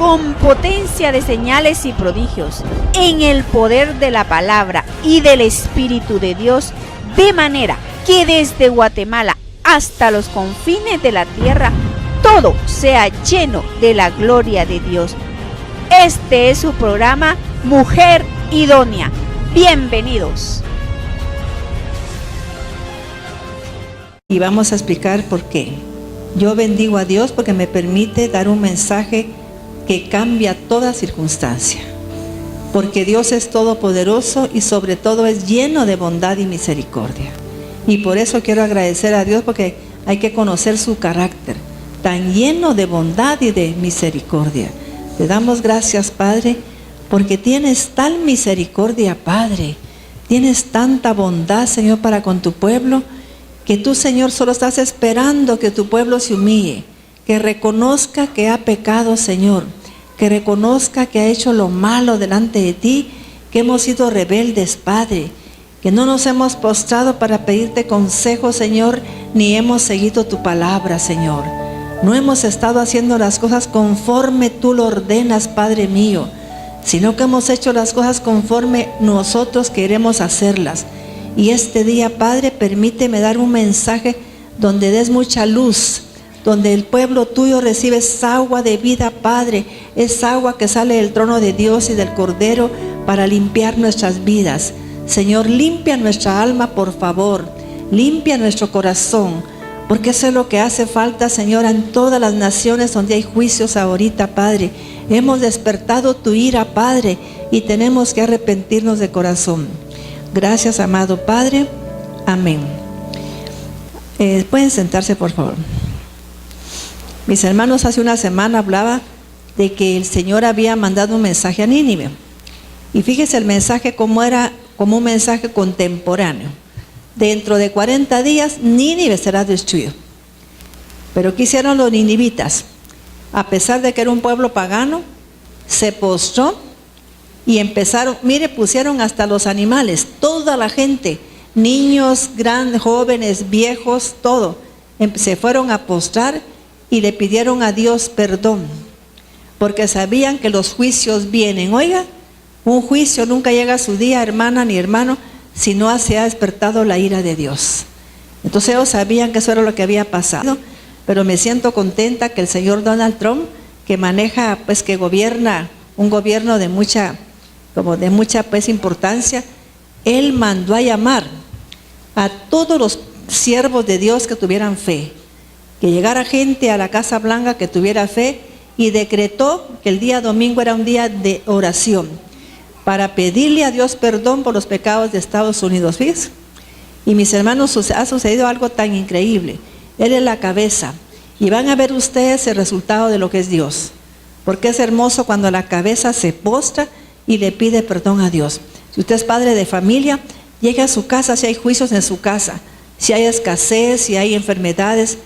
con potencia de señales y prodigios, en el poder de la palabra y del Espíritu de Dios, de manera que desde Guatemala hasta los confines de la tierra, todo sea lleno de la gloria de Dios. Este es su programa Mujer Idónea. Bienvenidos. Y vamos a explicar por qué. Yo bendigo a Dios porque me permite dar un mensaje que cambia toda circunstancia. Porque Dios es todopoderoso y sobre todo es lleno de bondad y misericordia. Y por eso quiero agradecer a Dios, porque hay que conocer su carácter, tan lleno de bondad y de misericordia. Te damos gracias, Padre, porque tienes tal misericordia, Padre. Tienes tanta bondad, Señor, para con tu pueblo, que tú, Señor, solo estás esperando que tu pueblo se humille, que reconozca que ha pecado, Señor, que reconozca que ha hecho lo malo delante de ti, que hemos sido rebeldes, Padre, que no nos hemos postrado para pedirte consejo, Señor, ni hemos seguido tu palabra, Señor. No hemos estado haciendo las cosas conforme tú lo ordenas, Padre mío, sino que hemos hecho las cosas conforme nosotros queremos hacerlas. Y este día, Padre, permíteme dar un mensaje donde des mucha luz, donde el pueblo tuyo recibe esa agua de vida, Padre, esa agua que sale del trono de Dios y del Cordero para limpiar nuestras vidas. Señor, limpia nuestra alma, por favor, limpia nuestro corazón, porque eso es lo que hace falta, Señor, en todas las naciones donde hay juicios ahorita, Padre. Hemos despertado tu ira, Padre, y tenemos que arrepentirnos de corazón. Gracias, amado Padre. Amén. Pueden sentarse, por favor. Mis hermanos, hace una semana hablaba de que el Señor había mandado un mensaje a Nínive. Y fíjese el mensaje como era, como un mensaje contemporáneo. Dentro de 40 días, Nínive será destruido. Pero ¿qué hicieron los ninivitas? A pesar de que era un pueblo pagano, se postró y empezaron, mire, pusieron hasta los animales, toda la gente, niños, grandes, jóvenes, viejos, todo, se fueron a postrar y le pidieron a Dios perdón, porque sabían que los juicios vienen. Oiga, un juicio nunca llega a su día, hermana ni hermano, si no se ha despertado la ira de Dios. Entonces ellos sabían que eso era lo que había pasado, pero me siento contenta que el señor Donald Trump, que maneja, pues que gobierna un gobierno de mucha pues importancia, él mandó a llamar a todos los siervos de Dios que tuvieran fe, que llegara gente a la Casa Blanca que tuviera fe, y decretó que el día domingo era un día de oración para pedirle a Dios perdón por los pecados de Estados Unidos. ¿Ves? Y mis hermanos, ha sucedido algo tan increíble. Él es la cabeza, y van a ver ustedes el resultado de lo que es Dios, porque es hermoso cuando la cabeza se postra y le pide perdón a Dios. Si usted es padre de familia, llegue a su casa, si hay juicios en su casa, si hay escasez, si hay enfermedades,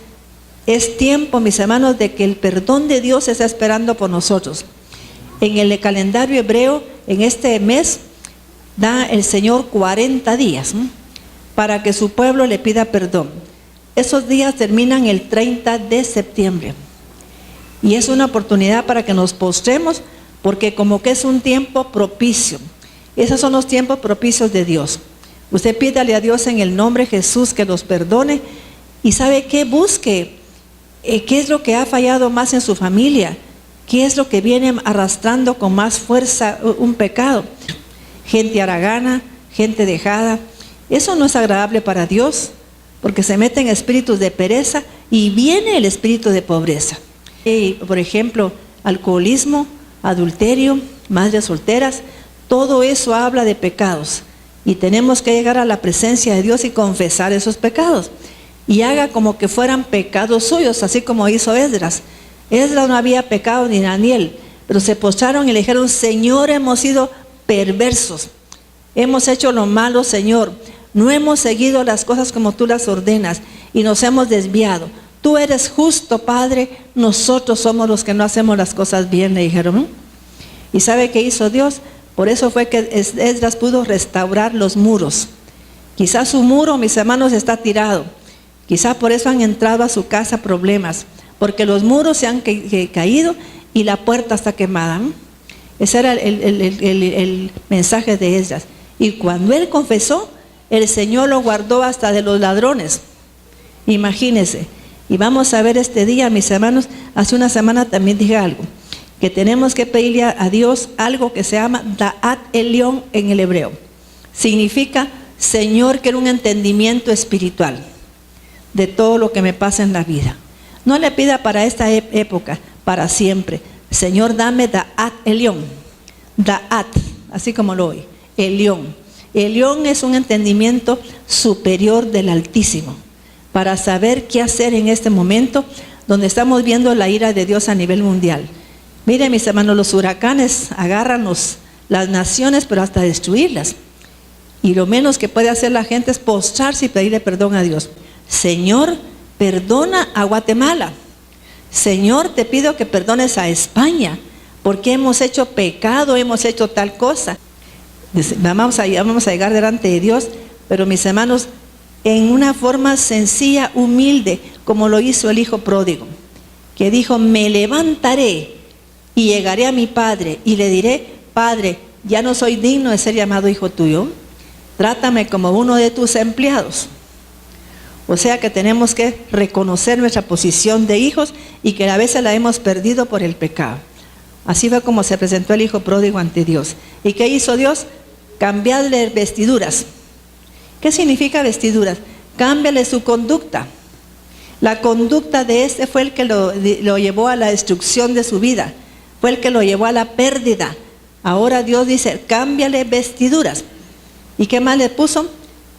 es tiempo, mis hermanos, de que el perdón de Dios está esperando por nosotros. En el calendario hebreo, en este mes, da el Señor 40 días para que su pueblo le pida perdón. Esos días terminan el 30 de septiembre. Y es una oportunidad para que nos postremos, porque como que es un tiempo propicio. Esos son los tiempos propicios de Dios. Usted pídale a Dios en el nombre de Jesús que los perdone, y ¿sabe qué? Busque qué es lo que ha fallado más en su familia, qué es lo que viene arrastrando con más fuerza un pecado. Gente haragana, gente dejada, eso no es agradable para Dios, porque se meten espíritus de pereza y viene el espíritu de pobreza. Por ejemplo, alcoholismo, adulterio, madres solteras, todo eso habla de pecados, y tenemos que llegar a la presencia de Dios y confesar esos pecados, y haga como que fueran pecados suyos, así como hizo Esdras. Esdras no había pecado ni Daniel, pero se postraron y le dijeron: Señor, hemos sido perversos, hemos hecho lo malo, Señor, no hemos seguido las cosas como tú las ordenas y nos hemos desviado. Tú eres justo, Padre, nosotros somos los que no hacemos las cosas bien, le dijeron. ¿Y sabe qué hizo Dios? Por eso fue que Esdras pudo restaurar los muros. Quizás su muro, mis hermanos, está tirado. Quizás por eso han entrado a su casa problemas, porque los muros se han caído y la puerta está quemada. Ese era el mensaje de Esdras. Y cuando él confesó, el Señor lo guardó hasta de los ladrones. Imagínense. Y vamos a ver este día, mis hermanos, hace una semana también dije algo, que tenemos que pedirle a Dios algo que se llama Da'at Elión en el hebreo. Significa, Señor, quiero un entendimiento espiritual de todo lo que me pasa en la vida. No le pida para esta época, para siempre. Señor, dame Da'at Elión. Da'at, así como lo oye, Elión. Elión es un entendimiento superior del Altísimo, para saber qué hacer en este momento donde estamos viendo la ira de Dios a nivel mundial. Miren, mis hermanos, los huracanes agarran las naciones, pero hasta destruirlas. Y lo menos que puede hacer la gente es postrarse y pedirle perdón a Dios. Señor, perdona a Guatemala. Señor, te pido que perdones a España, porque hemos hecho pecado, hemos hecho tal cosa. Vamos a llegar delante de Dios, pero mis hermanos, en una forma sencilla, humilde, como lo hizo el hijo pródigo, que dijo, me levantaré y llegaré a mi padre y le diré, Padre, ya no soy digno de ser llamado hijo tuyo, trátame como uno de tus empleados. O sea que tenemos que reconocer nuestra posición de hijos y que a veces la hemos perdido por el pecado. Así fue como se presentó el hijo pródigo ante Dios. ¿Y qué hizo Dios? Cambiarle vestiduras. ¿Qué significa vestiduras? Cámbiale su conducta. La conducta de este fue el que lo llevó a la destrucción de su vida. Fue el que lo llevó a la pérdida. Ahora Dios dice, cámbiale vestiduras. ¿Y qué más le puso?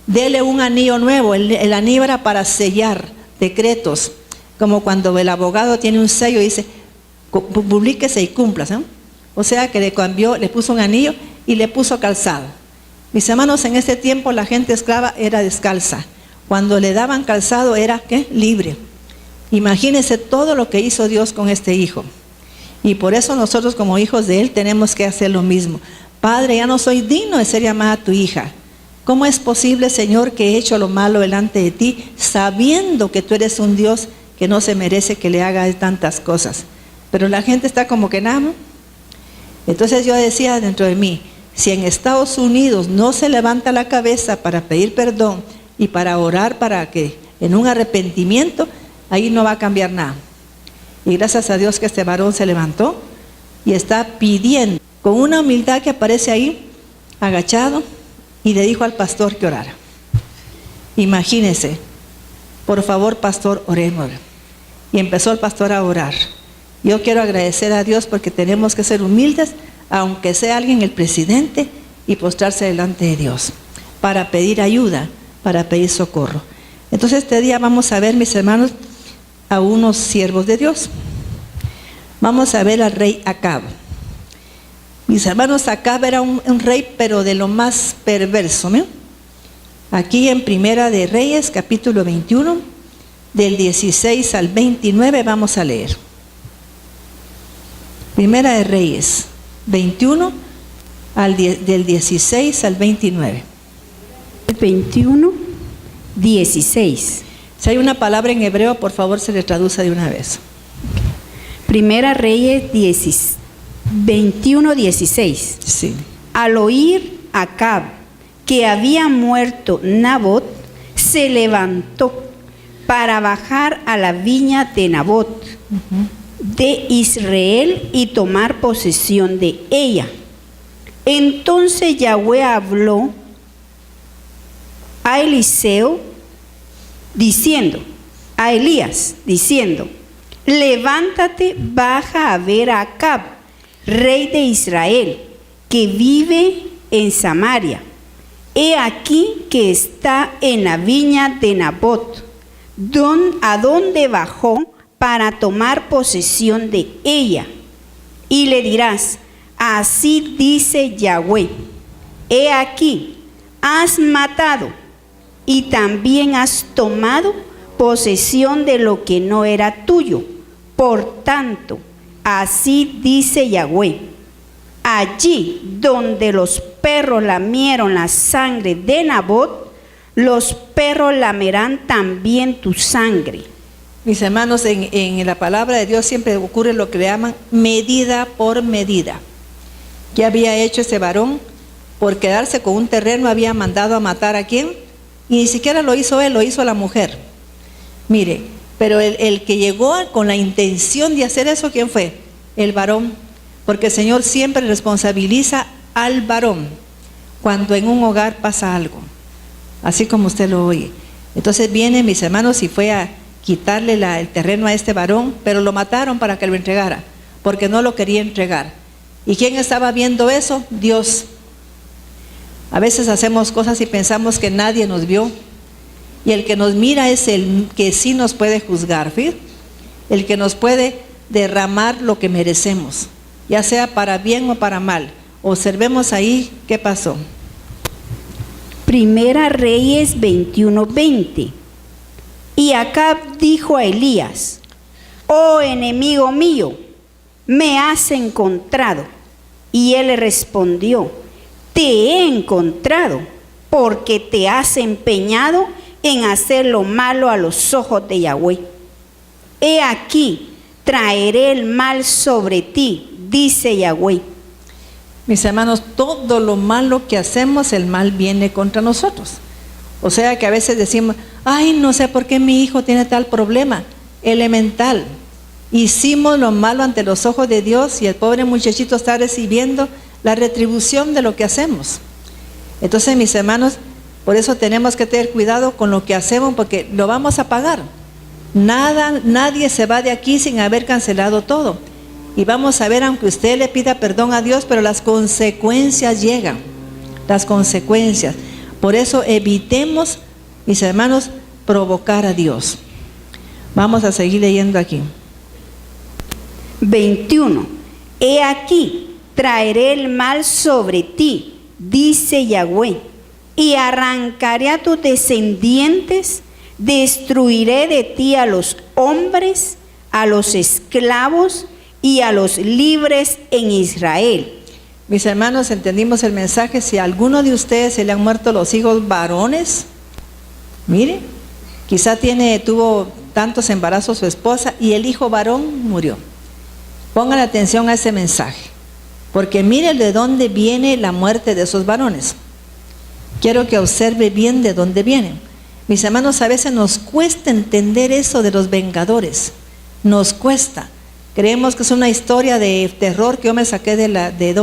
Dele un anillo nuevo. El anillo era para sellar decretos. Como cuando el abogado tiene un sello y dice, publíquese y cumplas, ¿no? O sea que le cambió, le puso un anillo y le puso calzado. Mis hermanos, en este tiempo la gente esclava era descalza. Cuando le daban calzado era, ¿qué? Libre. Imagínense todo lo que hizo Dios con este hijo. Y por eso nosotros como hijos de Él tenemos que hacer lo mismo. Padre, ya no soy digno de ser llamada tu hija. ¿Cómo es posible, Señor, que he hecho lo malo delante de ti, sabiendo que tú eres un Dios que no se merece que le haga tantas cosas? Pero la gente está como que nada, ¿no? Entonces yo decía dentro de mí, si en Estados Unidos no se levanta la cabeza para pedir perdón y para orar para que en un arrepentimiento, ahí no va a cambiar nada. Y gracias a Dios que este varón se levantó y está pidiendo con una humildad que aparece ahí, agachado, y le dijo al pastor que orara. Imagínense, por favor, pastor, oremos. Y empezó el pastor a orar. Yo quiero agradecer a Dios porque tenemos que ser humildes, aunque sea alguien el presidente, y postrarse delante de Dios para pedir ayuda, para pedir socorro. Entonces este día vamos a ver, mis hermanos, a unos siervos de Dios. Vamos a ver al rey Acab. Mis hermanos, Acab era un rey, pero de lo más perverso, ¿no? Aquí en Primera de Reyes, capítulo 21, del 16 al 29, vamos a leer. Primera de Reyes 21, del 16 al 29. 21, 16. Si hay una palabra en hebreo, por favor, se le traduce de una vez. Primera Reyes 21, 16. Sí. Al oír Acab que había muerto Nabot, se levantó para bajar a la viña de Nabot de Israel y tomar posesión de ella. Entonces Yahweh habló a Eliseo diciendo, a Elías diciendo, levántate, baja a ver a Acab, rey de Israel, que vive en Samaria. He aquí que está en la viña de Nabot, a donde bajó para tomar posesión de ella. Y le dirás, así dice Yahweh, he aquí, has matado y también has tomado posesión de lo que no era tuyo. Por tanto, así dice Yahweh, allí donde los perros lamieron la sangre de Nabot, los perros lamerán también tu sangre. Mis hermanos, en la palabra de Dios siempre ocurre lo que le llaman medida por medida. ¿Qué había hecho ese varón? Por quedarse con un terreno había mandado a matar ¿a quién? Y ni siquiera lo hizo él, lo hizo la mujer. Mire, pero el que llegó con la intención de hacer eso, ¿quién fue? El varón. Porque el Señor siempre responsabiliza al varón cuando en un hogar pasa algo, así como usted lo oye. Entonces viene, mis hermanos, y fue a quitarle el terreno a este varón, pero lo mataron para que lo entregara, porque no lo quería entregar. ¿Y quién estaba viendo eso? Dios. A veces hacemos cosas y pensamos que nadie nos vio, y el que nos mira es el que sí nos puede juzgar, ¿sí? El que nos puede derramar lo que merecemos, ya sea para bien o para mal. Observemos ahí qué pasó. Primera Reyes 21:20. Y Acab dijo a Elías: oh enemigo mío, me has encontrado. Y él le respondió: te he encontrado porque te has empeñado en hacer lo malo a los ojos de Yahweh. He aquí, traeré el mal sobre ti, dice Yahweh. Mis hermanos, todo lo malo que hacemos, el mal viene contra nosotros. O sea que a veces decimos: ay, no sé por qué mi hijo tiene tal problema. Elemental. Hicimos lo malo ante los ojos de Dios y el pobre muchachito está recibiendo la retribución de lo que hacemos. Entonces, mis hermanos, por eso tenemos que tener cuidado con lo que hacemos, porque lo vamos a pagar. Nadie se va de aquí sin haber cancelado todo. Y vamos a ver, aunque usted le pida perdón a Dios, pero las consecuencias llegan. Las consecuencias. Por eso evitemos, mis hermanos, provocar a Dios. Vamos a seguir leyendo aquí. 21. He aquí, traeré el mal sobre ti, dice Yahweh, y arrancaré a tus descendientes, destruiré de ti a los hombres, a los esclavos y a los libres en Israel. Mis hermanos, entendimos el mensaje. Si a alguno de ustedes se le han muerto los hijos varones, mire, quizá tuvo tantos embarazos su esposa y el hijo varón murió. Pongan atención a ese mensaje, porque mire de dónde viene la muerte de esos varones. Quiero que observe bien de dónde vienen. Mis hermanos, a veces nos cuesta entender eso de los vengadores. Nos cuesta. Creemos que es una historia de terror que yo me saqué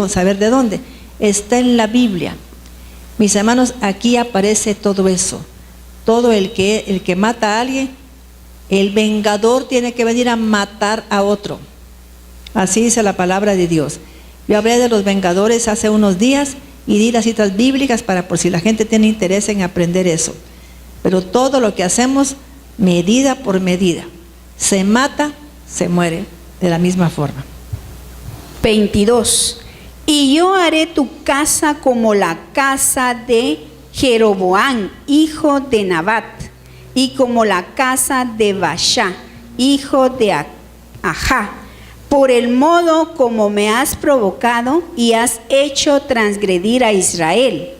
saber de dónde. Está en la Biblia. Mis hermanos, aquí aparece todo eso. Todo el que mata a alguien, el vengador tiene que venir a matar a otro. Así dice la palabra de Dios. Yo hablé de los vengadores hace unos días y di las citas bíblicas para por si la gente tiene interés en aprender eso. Pero todo lo que hacemos, medida por medida. Se mata, se muere. De la misma forma. 22. Y yo haré tu casa como la casa de Jeroboam, hijo de Nabat, y como la casa de Baasha, hijo de Ajá, por el modo como me has provocado y has hecho transgredir a Israel.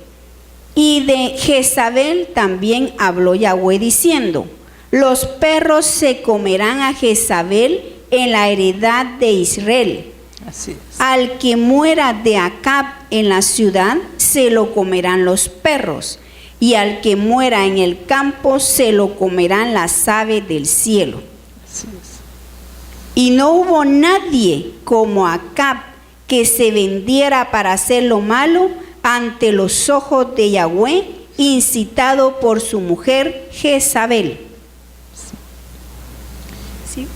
Y de Jezabel también habló Yahweh diciendo: los perros se comerán a Jezabel en la heredad de Israel. Así es. Al que muera de Acab en la ciudad, se lo comerán los perros, y al que muera en el campo, se lo comerán las aves del cielo. Así es. Y no hubo nadie como Acab que se vendiera para hacer lo malo ante los ojos de Yahweh, incitado por su mujer Jezabel.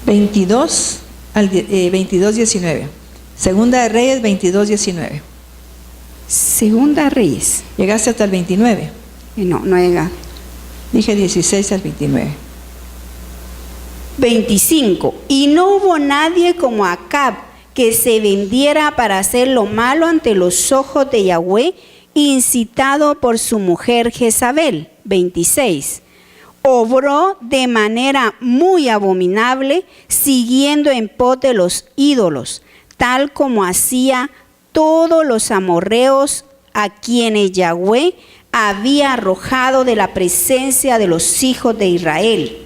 22:19. Segunda de Reyes 22:19. Segunda Reyes. ¿Llegaste hasta el 29? No he llegado. Dije 16 al 29. 25. Y no hubo nadie como Acab que se vendiera para hacer lo malo ante los ojos de Yahweh, incitado por su mujer Jezabel. 26. Obró de manera muy abominable, siguiendo en pos de los ídolos, tal como hacía todos los amorreos a quienes Yahweh había arrojado de la presencia de los hijos de Israel.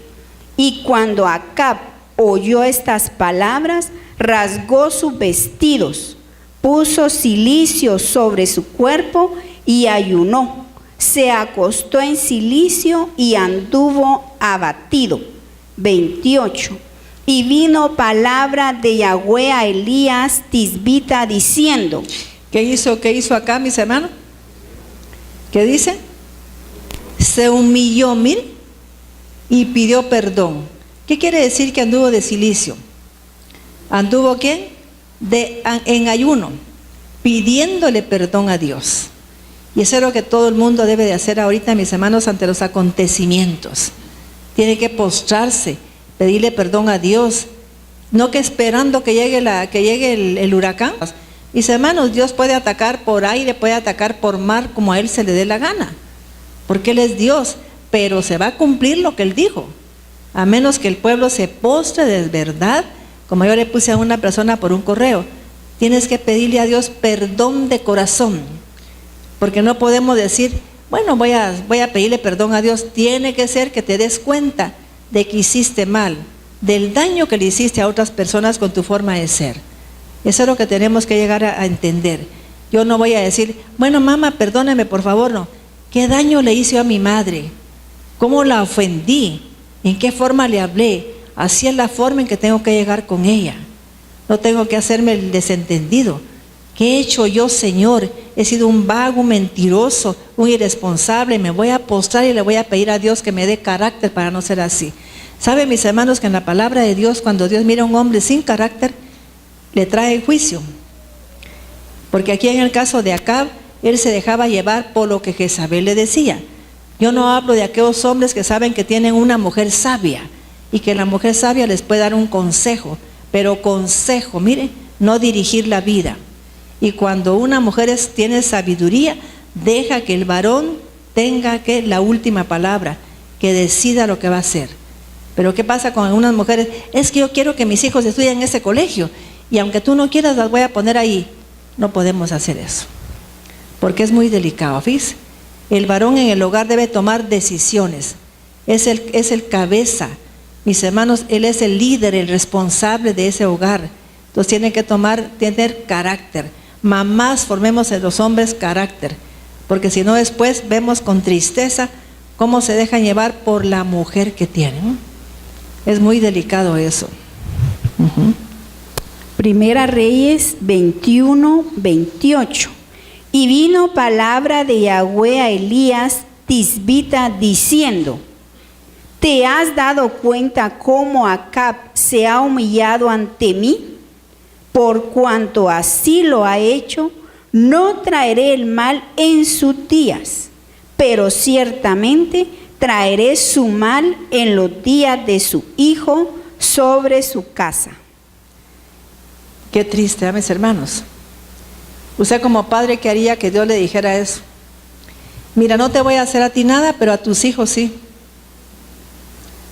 Y cuando Acab oyó estas palabras, rasgó sus vestidos, puso cilicio sobre su cuerpo y ayunó. Se acostó en cilicio y anduvo abatido. 28. Y vino palabra de Yahweh a Elías Tisbita diciendo. ¿Qué hizo acá, mis hermanos? ¿Qué dice? Se humilló, mire, y pidió perdón. ¿Qué quiere decir que anduvo de cilicio? ¿Anduvo qué? En ayuno, pidiéndole perdón a Dios. Y eso es lo que todo el mundo debe de hacer ahorita, mis hermanos, ante los acontecimientos. Tiene que postrarse, pedirle perdón a Dios, no que esperando que llegue el huracán. Mis hermanos, Dios puede atacar por aire, puede atacar por mar, como a Él se le dé la gana, porque Él es Dios, pero se va a cumplir lo que Él dijo, a menos que el pueblo se postre de verdad. Como yo le puse a una persona por un correo, tienes que pedirle a Dios perdón de corazón, porque no podemos decir, bueno, voy a pedirle perdón a Dios. Tiene que ser que te des cuenta de que hiciste mal, del daño que le hiciste a otras personas con tu forma de ser. Eso es lo que tenemos que llegar a entender. Yo no voy a decir, bueno, mamá, perdóname por favor, no. ¿Qué daño le hice a mi madre? ¿Cómo la ofendí? ¿En qué forma le hablé? Así es la forma en que tengo que llegar con ella. No tengo que hacerme el desentendido. ¿Qué he hecho yo, Señor? He sido un vago, un mentiroso, un irresponsable. Me voy a postrar y le voy a pedir a Dios que me dé carácter para no ser así. ¿Saben, mis hermanos, que en la palabra de Dios, cuando Dios mira a un hombre sin carácter, le trae juicio? Porque aquí en el caso de Acab, él se dejaba llevar por lo que Jezabel le decía. Yo no hablo de aquellos hombres que saben que tienen una mujer sabia y que la mujer sabia les puede dar un consejo, pero consejo, mire, no dirigir la vida. Y cuando una mujer tiene sabiduría, deja que el varón tenga la última palabra, que decida lo que va a hacer. Pero ¿qué pasa con algunas mujeres? Es que yo quiero que mis hijos estudien en ese colegio y aunque tú no quieras las voy a poner ahí. No podemos hacer eso, porque es muy delicado. Fíjese, el varón en el hogar debe tomar decisiones. Es el cabeza. Mis hermanos, él es el líder, el responsable de ese hogar. Entonces tiene que tener carácter. Mamás, formemos en los hombres carácter, porque si no después vemos con tristeza cómo se dejan llevar por la mujer que tienen. Es muy delicado eso. Primera Reyes 21, 28. Y vino palabra de Yahweh a Elías Tisbita diciendo: ¿te has dado cuenta cómo Acab se ha humillado ante mí? Por cuanto así lo ha hecho, no traeré el mal en sus días, pero ciertamente traeré su mal en los días de su hijo sobre su casa. Qué triste, mis hermanos. Usted como padre, ¿qué haría que Dios le dijera eso? Mira, no te voy a hacer a ti nada, pero a tus hijos sí.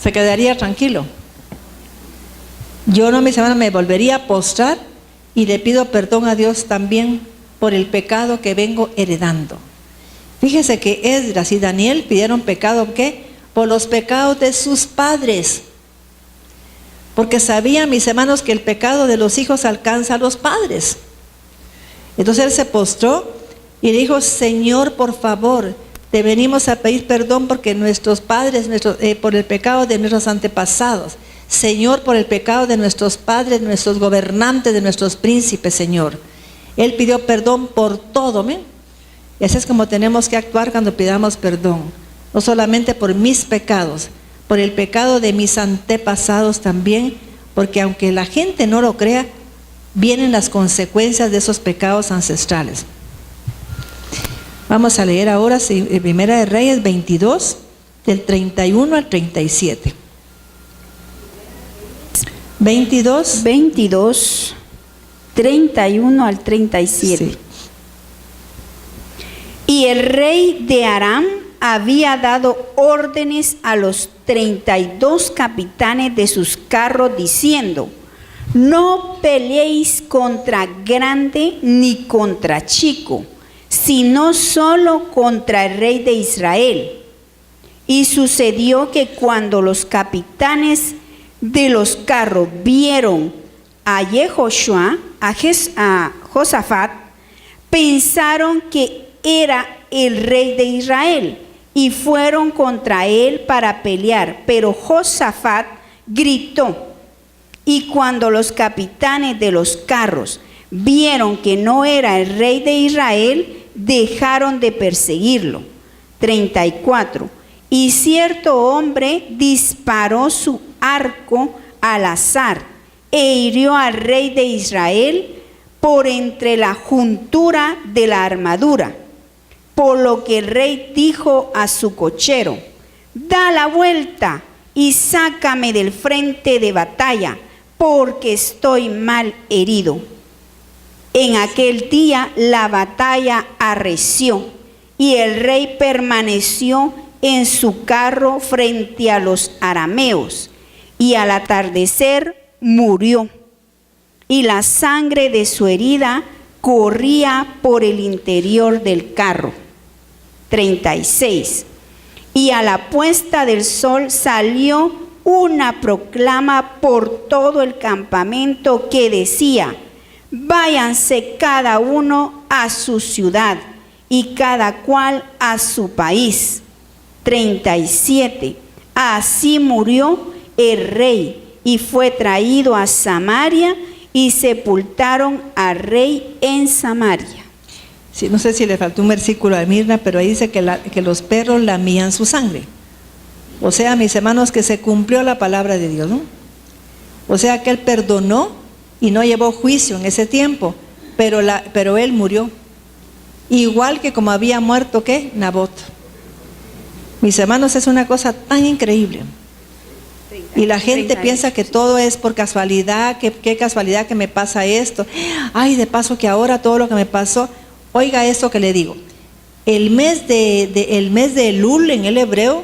Se quedaría tranquilo. Yo no, mis hermanos, me volvería a postrar y le pido perdón a Dios también por el pecado que vengo heredando. Fíjese que Esdras y Daniel pidieron pecado, ¿qué? Por los pecados de sus padres. Porque sabían, mis hermanos, que el pecado de los hijos alcanza a los padres. Entonces él se postró y dijo: Señor, por favor, te venimos a pedir perdón porque nuestros padres, por el pecado de nuestros antepasados. Señor, por el pecado de nuestros padres, nuestros gobernantes, de nuestros príncipes, Señor. Él pidió perdón por todo, ¿ven? Y así es como tenemos que actuar cuando pidamos perdón. No solamente por mis pecados, por el pecado de mis antepasados también, porque aunque la gente no lo crea, vienen las consecuencias de esos pecados ancestrales. Vamos a leer ahora Primera de Reyes 22, del 31 al 37. 22, 31 al 37. Sí. Y el rey de Aram había dado órdenes a los 32 capitanes de sus carros diciendo: no peleéis contra grande ni contra chico, sino solo contra el rey de Israel. Y sucedió que cuando los capitanes de los carros vieron a Jehoshua, a Josafat, pensaron que era el rey de Israel y fueron contra él para pelear. Pero Josafat gritó, y cuando los capitanes de los carros vieron que no era el rey de Israel, dejaron de perseguirlo. 34. Y cierto hombre disparó su arco al azar e hirió al rey de Israel por entre la juntura de la armadura. Por lo que el rey dijo a su cochero: da la vuelta y sácame del frente de batalla, porque estoy mal herido. En aquel día la batalla arreció y el rey permaneció en su carro frente a los arameos, y al atardecer murió, y la sangre de su herida corría por el interior del carro. 36. Y a la puesta del sol salió una proclama por todo el campamento que decía: váyanse cada uno a su ciudad y cada cual a su país. 37. Así murió el rey y fue traído a Samaria, y sepultaron al rey en Samaria. Sí, no sé si le faltó un versículo a Mirna, pero ahí dice que los perros lamían su sangre. O sea, mis hermanos, que se cumplió la palabra de Dios, ¿no? O sea, que Él perdonó y no llevó juicio en ese tiempo, pero Él murió. Igual que como había muerto, ¿qué? Nabot. Mis hermanos, es una cosa tan increíble. Y la gente piensa que todo es por casualidad, que qué casualidad que me pasa esto. Ay, de paso que ahora todo lo que me pasó. Oiga esto que le digo. El mes de Elul en el hebreo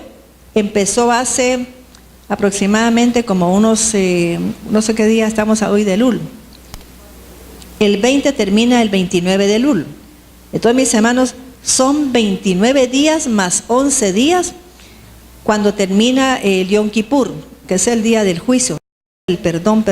empezó hace aproximadamente como unos, no sé qué día estamos hoy de Elul. El 20 termina el 29 de Elul. Entonces, mis hermanos, son 29 días más 11 días cuando termina el Yom Kippur, que es el día del juicio, el perdón.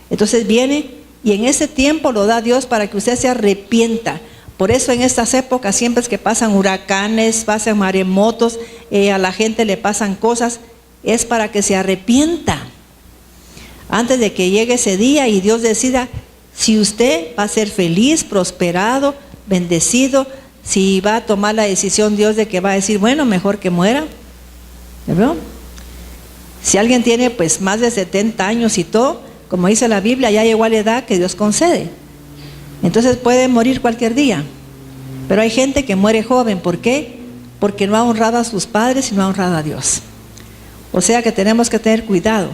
Entonces viene y en ese tiempo lo da Dios para que usted se arrepienta. Por eso en estas épocas siempre es que pasan huracanes, pasan maremotos, a la gente le pasan cosas, es para que se arrepienta antes de que llegue ese día y Dios decida si usted va a ser feliz, prosperado, bendecido, si va a tomar la decisión Dios de que va a decir, bueno, mejor que muera. ¿Verdad? Si alguien tiene pues más de 70 años y todo, como dice la Biblia, ya llegó a la edad que Dios concede. Entonces puede morir cualquier día. Pero hay gente que muere joven. ¿Por qué? Porque no ha honrado a sus padres y no ha honrado a Dios. O sea que tenemos que tener cuidado,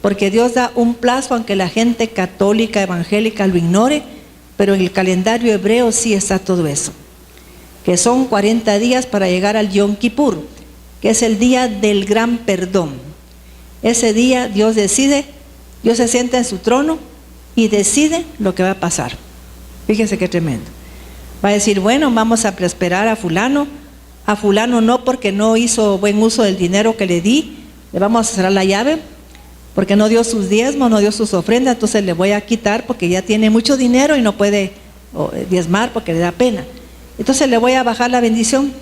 porque Dios da un plazo, aunque la gente católica, evangélica lo ignore, pero en el calendario hebreo sí está todo eso, que son 40 días para llegar al Yom Kippur, que es el día del gran perdón. Ese día Dios decide, Dios se sienta en su trono y decide lo que va a pasar. Fíjense qué tremendo. Va a decir, bueno, vamos a prosperar a fulano no porque no hizo buen uso del dinero que le di, le vamos a cerrar la llave, porque no dio sus diezmos, no dio sus ofrendas, entonces le voy a quitar porque ya tiene mucho dinero y no puede diezmar porque le da pena. Entonces le voy a bajar la bendición.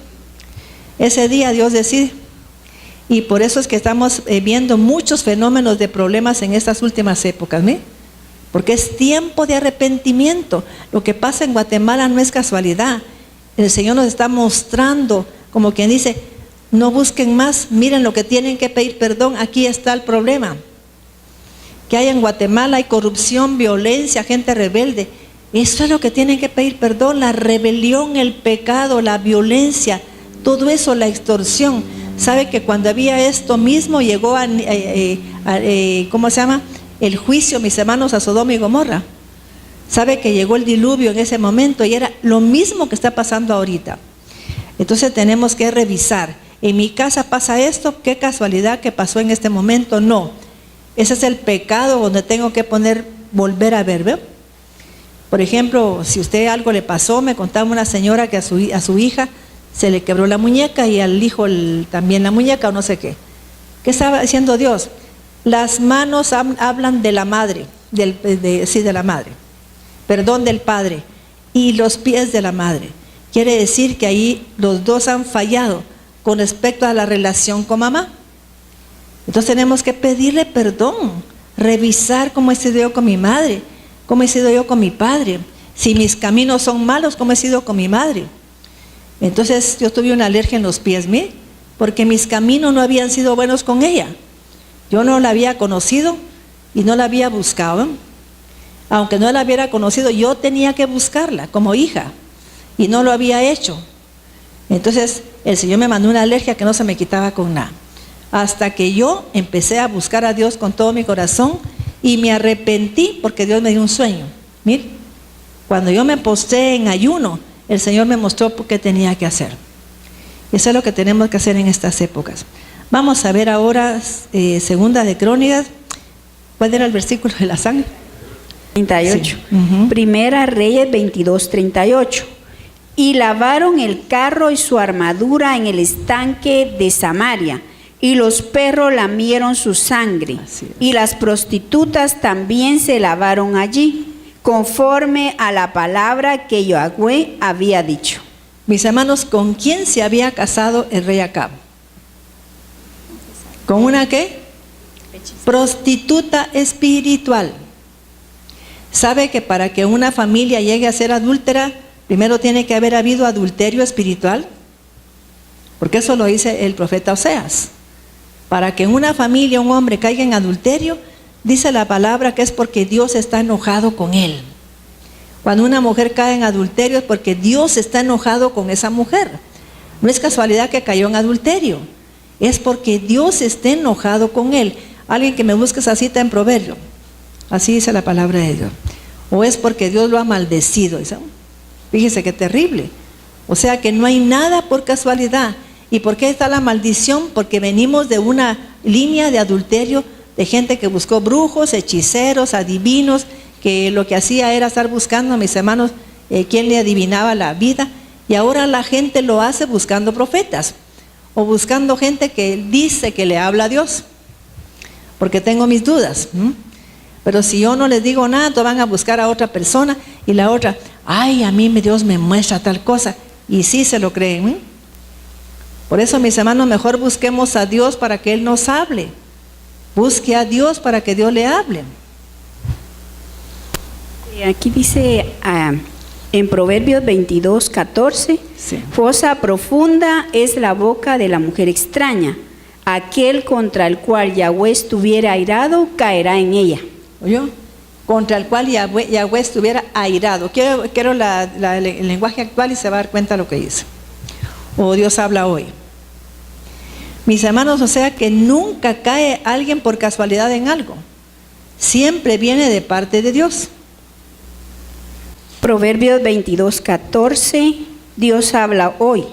Ese día Dios decide. Y por eso es que estamos viendo muchos fenómenos de problemas en estas últimas épocas, ¿sí? Porque es tiempo de arrepentimiento. Lo que pasa en Guatemala no es casualidad. El Señor nos está mostrando, como quien dice, no busquen más, miren lo que tienen que pedir perdón, aquí está el problema. Que hay en Guatemala, hay corrupción, violencia, gente rebelde. Eso es lo que tienen que pedir perdón, la rebelión, el pecado, la violencia, todo eso, la extorsión. ¿Sabe que cuando había esto mismo llegó ¿cómo se llama? El juicio, mis hermanos, a Sodoma y Gomorra. ¿Sabe que llegó el diluvio en ese momento? Y era lo mismo que está pasando ahorita. Entonces tenemos que revisar. En mi casa pasa esto, qué casualidad que pasó en este momento. No, ese es el pecado donde tengo que volver a ver, ¿ve? Por ejemplo, si usted algo le pasó, me contaba una señora que a su hija se le quebró la muñeca y al hijo también la muñeca o no sé qué. ¿Qué estaba diciendo Dios? Las manos hablan de la madre, de la madre, perdón, del padre, y los pies de la madre. Quiere decir que ahí los dos han fallado con respecto a la relación con mamá. Entonces tenemos que pedirle perdón, revisar cómo he sido yo con mi madre, cómo he sido yo con mi padre. Si mis caminos son malos, cómo he sido con mi madre. Entonces yo tuve una alergia en los pies, mire, porque mis caminos no habían sido buenos con ella. Yo no la había conocido y no la había buscado. Aunque no la hubiera conocido, yo tenía que buscarla como hija y no lo había hecho. Entonces el Señor me mandó una alergia que no se me quitaba con nada. Hasta que yo empecé a buscar a Dios con todo mi corazón y me arrepentí porque Dios me dio un sueño. Mire, cuando yo me posté en ayuno, el Señor me mostró qué tenía que hacer. Eso es lo que tenemos que hacer en estas épocas. Vamos a ver ahora Segunda de Crónicas. ¿Cuál era el versículo de la sangre? 38. Sí. Primera Reyes 22:38. Y lavaron el carro y su armadura en el estanque de Samaria, y los perros lamieron su sangre, y las prostitutas también se lavaron allí, conforme a la palabra que Yahweh había dicho. Mis hermanos, ¿con quién se había casado el rey Acab? ¿Con una qué? Prostituta espiritual. ¿Sabe que para que una familia llegue a ser adúltera, primero tiene que haber habido adulterio espiritual? Porque eso lo dice el profeta Oseas. Para que una familia, un hombre caiga en adulterio, dice la palabra que es porque Dios está enojado con él. Cuando una mujer cae en adulterio es porque Dios está enojado con esa mujer. No es casualidad que cayó en adulterio, es porque Dios está enojado con él. Alguien que me busque esa cita en Proverbio, así dice la palabra de Dios. O es porque Dios lo ha maldecido. Fíjese qué terrible. O sea que no hay nada por casualidad. ¿Y por qué está la maldición? Porque venimos de una línea de adulterio, de gente que buscó brujos, hechiceros, adivinos, que lo que hacía era estar buscando, mis hermanos, quién le adivinaba la vida. Y ahora la gente lo hace buscando profetas o buscando gente que dice que le habla a Dios, porque tengo mis dudas. Pero si yo no les digo nada, entonces van a buscar a otra persona y la otra, ay, a mí Dios me muestra tal cosa, y sí se lo creen. Por eso, mis hermanos, mejor busquemos a Dios para que Él nos hable. Busque a Dios para que Dios le hable. Aquí dice en Proverbios 22:14, sí. Fosa profunda es la boca de la mujer extraña. Aquel contra el cual Yahweh estuviera airado, caerá en ella. ¿Oyó? Contra el cual Yahweh estuviera airado. Quiero el lenguaje actual y se va a dar cuenta de lo que dice. O Dios habla hoy. Mis hermanos, o sea que nunca cae alguien por casualidad en algo. Siempre viene de parte de Dios. Proverbios 22:14, Dios habla hoy.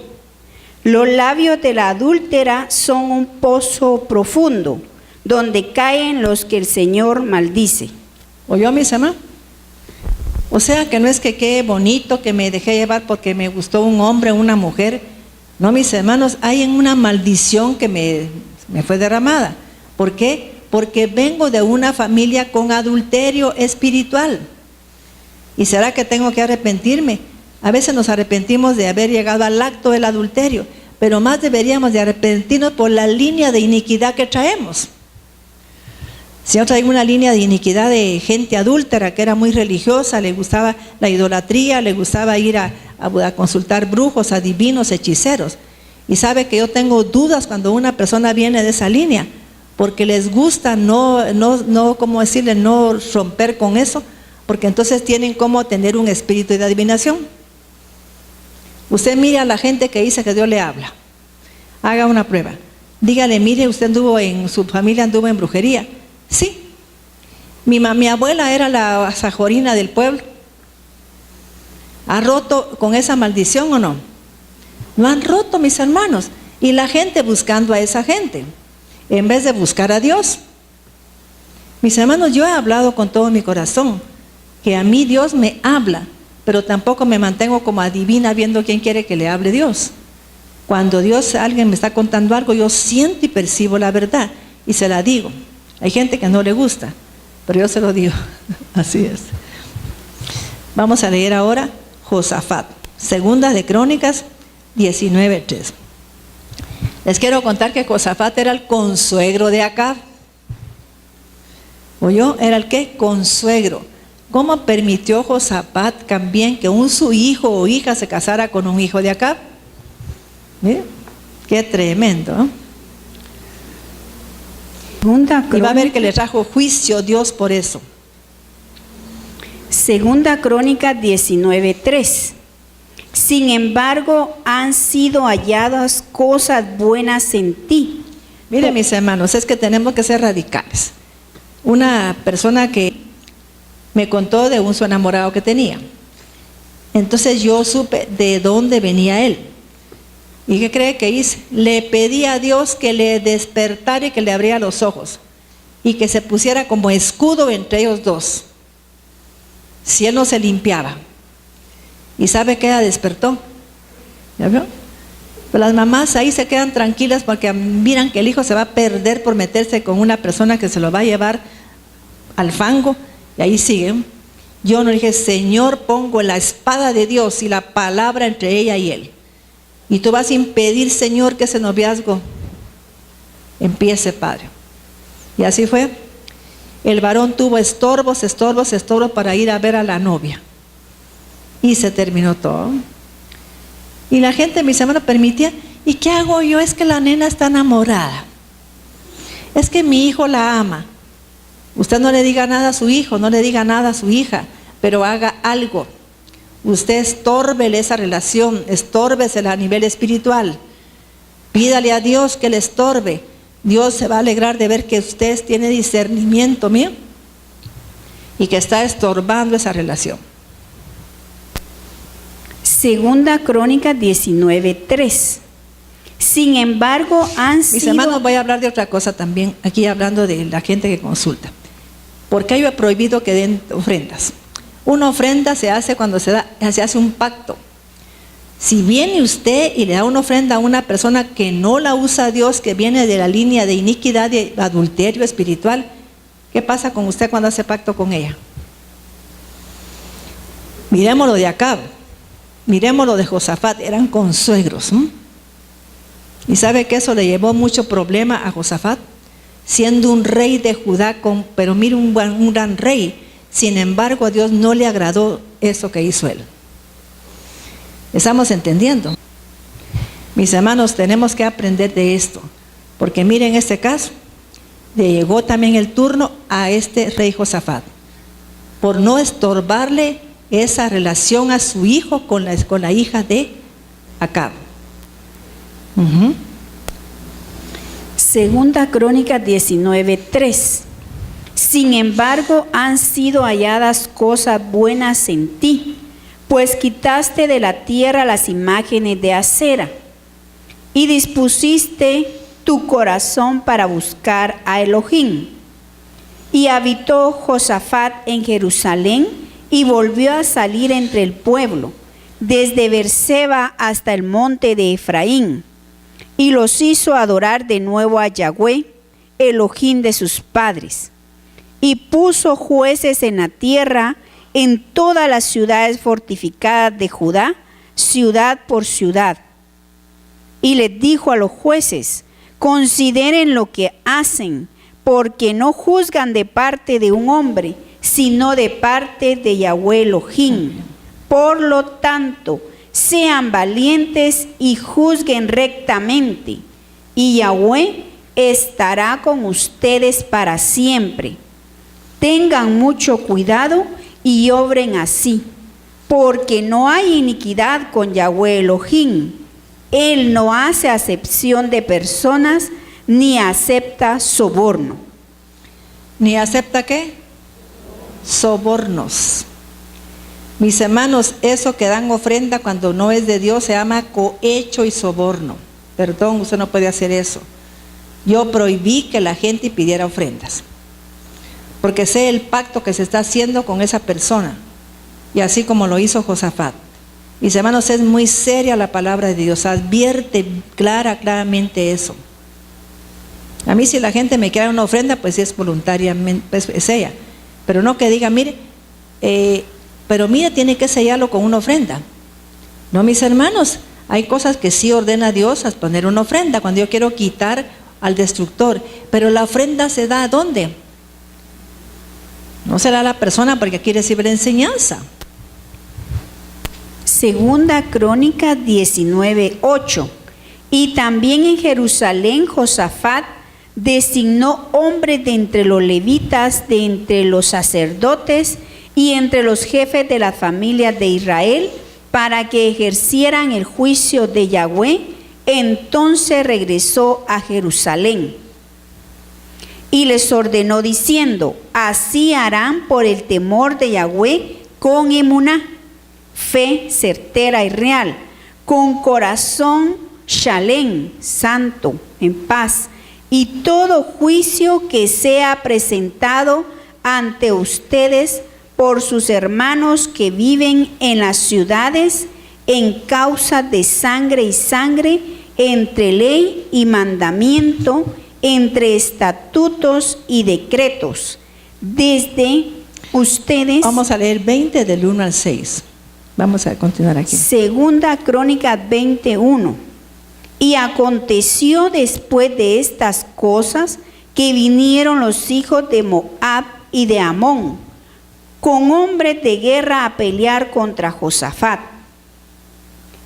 Los labios de la adúltera son un pozo profundo, donde caen los que el Señor maldice. ¿Oyó, mis hermanos? O sea que no es que quede bonito, que me dejé llevar porque me gustó un hombre o una mujer. No, mis hermanos, hay en una maldición que me fue derramada. ¿Por qué? Porque vengo de una familia con adulterio espiritual. ¿Y será que tengo que arrepentirme? A veces nos arrepentimos de haber llegado al acto del adulterio, pero más deberíamos de arrepentirnos por la línea de iniquidad que traemos. Si yo traigo una línea de iniquidad de gente adúltera que era muy religiosa, le gustaba la idolatría, le gustaba ir a consultar brujos, adivinos, hechiceros. Y sabe que yo tengo dudas cuando una persona viene de esa línea, porque les gusta ¿cómo decirle? No romper con eso, porque entonces tienen como tener un espíritu de adivinación. Usted mire a la gente que dice que Dios le habla. Haga una prueba. Dígale, mire, usted su familia anduvo en brujería. Sí. Mi abuela era la sajorina del pueblo. ¿Ha roto con esa maldición o no? No han roto, mis hermanos. Y la gente buscando a esa gente, en vez de buscar a Dios. Mis hermanos, yo he hablado con todo mi corazón, que a mí Dios me habla, pero tampoco me mantengo como adivina viendo quién quiere que le hable Dios. Cuando alguien me está contando algo, yo siento y percibo la verdad y se la digo. Hay gente que no le gusta, pero yo se lo digo. Así es. Vamos a leer ahora Josafat, Segunda de Crónicas 19:3. Les quiero contar que Josafat era el consuegro de Acab. ¿Oyó? Era el ¿qué? Consuegro. ¿Cómo permitió Josafat también que su hijo o hija se casara con un hijo de Acab? ¿Miren? Qué tremendo, ¿no? Y va a ver que le trajo juicio Dios por eso. Segunda Crónica 19:3. Sin embargo, han sido halladas cosas buenas en ti. Miren, mis hermanos, es que tenemos que ser radicales. Una persona que me contó de su enamorado que tenía. Entonces yo supe de dónde venía él. ¿Y qué cree que hice? Le pedí a Dios que le despertara y que le abriera los ojos y que se pusiera como escudo entre ellos dos, si él no se limpiaba. ¿Y sabe qué? Despertó. ¿Ya vio? Pero las mamás ahí se quedan tranquilas porque miran que el hijo se va a perder por meterse con una persona que se lo va a llevar al fango, y ahí siguen. Yo no dije, Señor, pongo la espada de Dios y la palabra entre ella y él. Y tú vas a impedir, Señor, que ese noviazgo empiece, Padre. Y así fue. El varón tuvo estorbos para ir a ver a la novia. Y se terminó todo. Y la gente, mis hermanos, permitía. ¿Y qué hago yo? Es que la nena está enamorada. Es que mi hijo la ama. Usted no le diga nada a su hijo, no le diga nada a su hija, pero haga algo. Usted estórbele esa relación, estórbesela a nivel espiritual. Pídale a Dios que le estorbe. Dios se va a alegrar de ver que usted tiene discernimiento, mío, y que está estorbando esa relación. Segunda Crónica 19:3. Sin embargo, Mis hermanos, voy a hablar de otra cosa también, aquí hablando de la gente que consulta. Porque hay prohibido que den ofrendas. Una ofrenda se hace cuando se hace un pacto. Si viene usted y le da una ofrenda a una persona que no la usa Dios, que viene de la línea de iniquidad y adulterio espiritual, ¿qué pasa con usted cuando hace pacto con ella? Miremos lo de Acab, miremos lo de Josafat, eran consuegros. ¿Y sabe que eso le llevó mucho problema a Josafat? Siendo un rey de Judá, pero mire, un gran rey. Sin embargo, a Dios no le agradó eso que hizo él. ¿Estamos entendiendo? Mis hermanos, tenemos que aprender de esto. Porque miren este caso. Le llegó también el turno a este rey Josafat. Por no estorbarle esa relación a su hijo con la hija de Acab. Segunda Crónica 19:3. Sin embargo, han sido halladas cosas buenas en ti, pues quitaste de la tierra las imágenes de acera y dispusiste tu corazón para buscar a Elohim. Y habitó Josafat en Jerusalén y volvió a salir entre el pueblo, desde Beerseba hasta el monte de Efraín, y los hizo adorar de nuevo a Yahweh, Elohim de sus padres. Y puso jueces en la tierra, en todas las ciudades fortificadas de Judá, ciudad por ciudad. Y les dijo a los jueces: consideren lo que hacen, porque no juzgan de parte de un hombre, sino de parte de Yahweh Elohim. Por lo tanto, sean valientes y juzguen rectamente, y Yahweh estará con ustedes para siempre. Tengan mucho cuidado y obren así, porque no hay iniquidad con Yahweh Elohim. Él no hace acepción de personas, ni acepta soborno. ¿Ni acepta qué? Sobornos. Mis hermanos, eso que dan ofrenda cuando no es de Dios se llama cohecho y soborno. Perdón, usted no puede hacer eso. Yo prohibí que la gente pidiera ofrendas, porque sé el pacto que se está haciendo con esa persona, y así como lo hizo Josafat. Mis hermanos, es muy seria la palabra de Dios, advierte claramente eso. A mí si la gente me quiere una ofrenda, pues es voluntariamente, pues es ella. Pero no que diga, mire, pero mire, tiene que sellarlo con una ofrenda. No, mis hermanos, hay cosas que sí ordena Dios a poner una ofrenda, cuando yo quiero quitar al destructor. Pero la ofrenda se da ¿a dónde? No se da a la persona porque quiere recibir enseñanza. Segunda Crónica 19:8. Y también en Jerusalén Josafat designó hombres de entre los levitas, de entre los sacerdotes y entre los jefes de las familias de Israel, para que ejercieran el juicio de Yahweh. Entonces regresó a Jerusalén y les ordenó diciendo: así harán por el temor de Yahweh con emuná, fe certera y real, con corazón shalem, santo, en paz, y todo juicio que sea presentado ante ustedes por sus hermanos que viven en las ciudades en causa de sangre y sangre, entre ley y mandamiento, entre estatutos y decretos, desde ustedes. Vamos a leer 20 del 1 al 6. Vamos a continuar aquí. Segunda Crónica 21. Y aconteció después de estas cosas que vinieron los hijos de Moab y de Amón con hombres de guerra a pelear contra Josafat.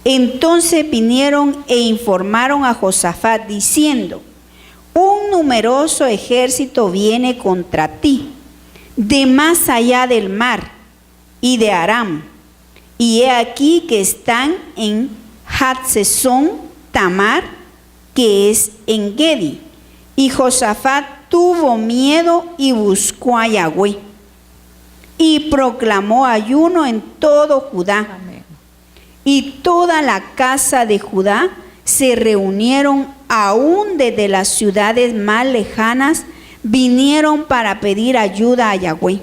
Entonces vinieron e informaron a Josafat diciendo: un numeroso ejército viene contra ti de más allá del mar y de Aram, y he aquí que están en Hatzezón Tamar, que es en Gedi. Y Josafat tuvo miedo y buscó a Yahweh y proclamó ayuno en todo Judá. Amén. Y toda la casa de Judá se reunieron, aún desde las ciudades más lejanas vinieron para pedir ayuda a Yahweh.